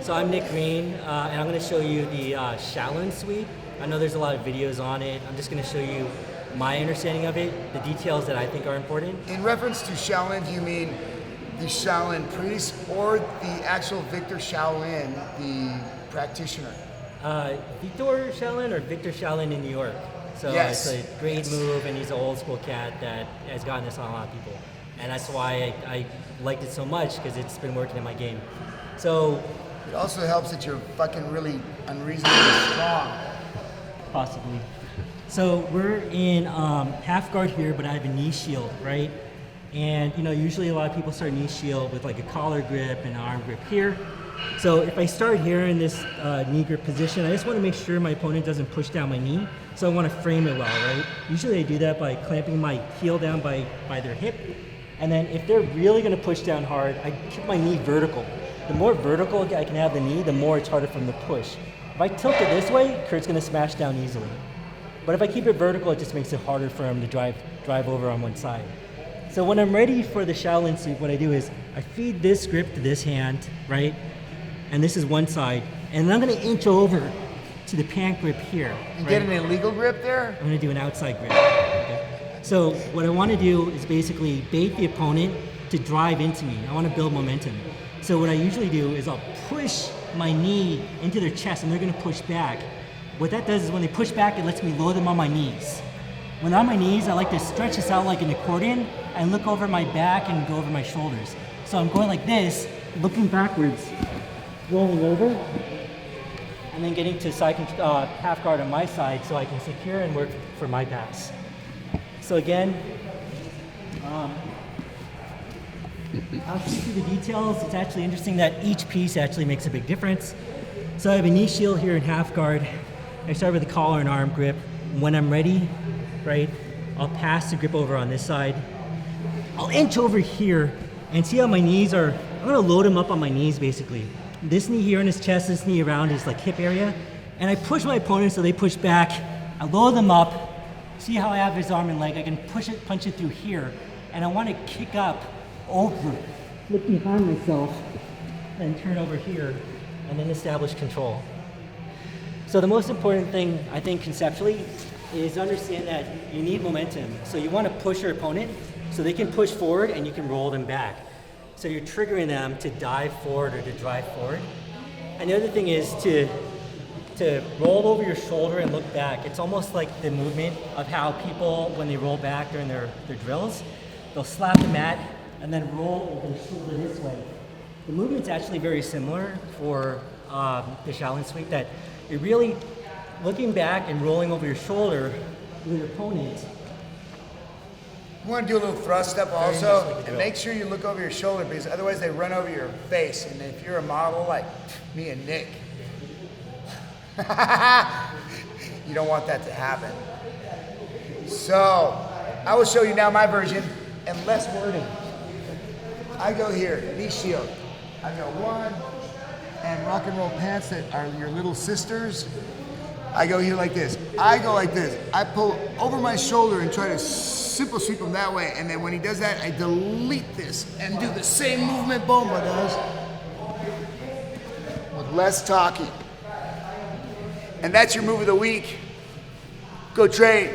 So I'm Nick Green, and I'm going to show you the Shaolin sweep. I know there's a lot of videos on it. I'm just going to show you my understanding of it, the details that I think are important. In reference to Shaolin, do you mean the Shaolin priest or the actual Victor Shaolin, the practitioner? Victor Shaolin or Victor Shaolin in New York. So yes. It's a great move, and he's an old school cat that has gotten this on a lot of people. And that's why I liked it so much, because it's been working in my game. So it also helps that you're fucking really unreasonably strong. Possibly. So we're in half guard here, but I have a knee shield, right? And usually a lot of people start knee shield with like a collar grip and an arm grip here. So if I start here in this knee grip position, I just want to make sure my opponent doesn't push down my knee. So I want to frame it well, right? Usually I do that by clamping my heel down by their hip. And then if they're really going to push down hard, I keep my knee vertical. The more vertical I can have the knee, the more it's harder for them to push. If I tilt it this way, Kurt's going to smash down easily. But if I keep it vertical, it just makes it harder for him to drive over on one side. So when I'm ready for the Shaolin sweep, what I do is I feed this grip to this hand, right? And this is one side. And then I'm going to inch over to the pant grip here. And get an illegal grip there? I'm going to do an outside grip. Okay? So what I want to do is basically bait the opponent to drive into me. I want to build momentum. So what I usually do is I'll push my knee into their chest, and they're going to push back. What that does is when they push back, it lets me load them on my knees. When they're on my knees, I like to stretch this out like an accordion and look over my back and go over my shoulders. So I'm going like this, looking backwards, rolling over, and then getting to side half guard on my side so I can secure and work for my pass. So again, I'll just through the details. It's actually interesting that each piece actually makes a big difference. So I have a knee shield here in half guard. I start with a collar and arm grip. When I'm ready, right, I'll pass the grip over on this side. I'll inch over here and see how my knees are. I'm gonna load them up on my knees basically. This knee here in his chest, this knee around his like hip area. And I push my opponent so they push back. I load them up. See how I have his arm and leg? I can punch it through here. And I wanna kick up over, look behind myself, and turn over here, and then establish control. So the most important thing, I think, conceptually, is understand that you need momentum. So you want to push your opponent so they can push forward and you can roll them back. So you're triggering them to dive forward or to drive forward. And the other thing is to roll over your shoulder and look back. It's almost like the movement of how people, when they roll back during their drills, they'll slap the mat and then roll over the shoulder this way. The movement's actually very similar for the Shaolin sweep, that you're really looking back and rolling over your shoulder with your opponent. You want to do a little thrust step also, and make sure you look over your shoulder, because otherwise they run over your face. And if you're a model like me and Nick, you don't want that to happen. So I will show you now my version and less wording. I go here, knee shield. I go one, and rock and roll pants that are your little sisters. I go here like this. I go like this. I pull over my shoulder and try to simple sweep him that way. And then when he does that, I delete this and do the same movement Bomba does with less talking. And that's your move of the week. Go train.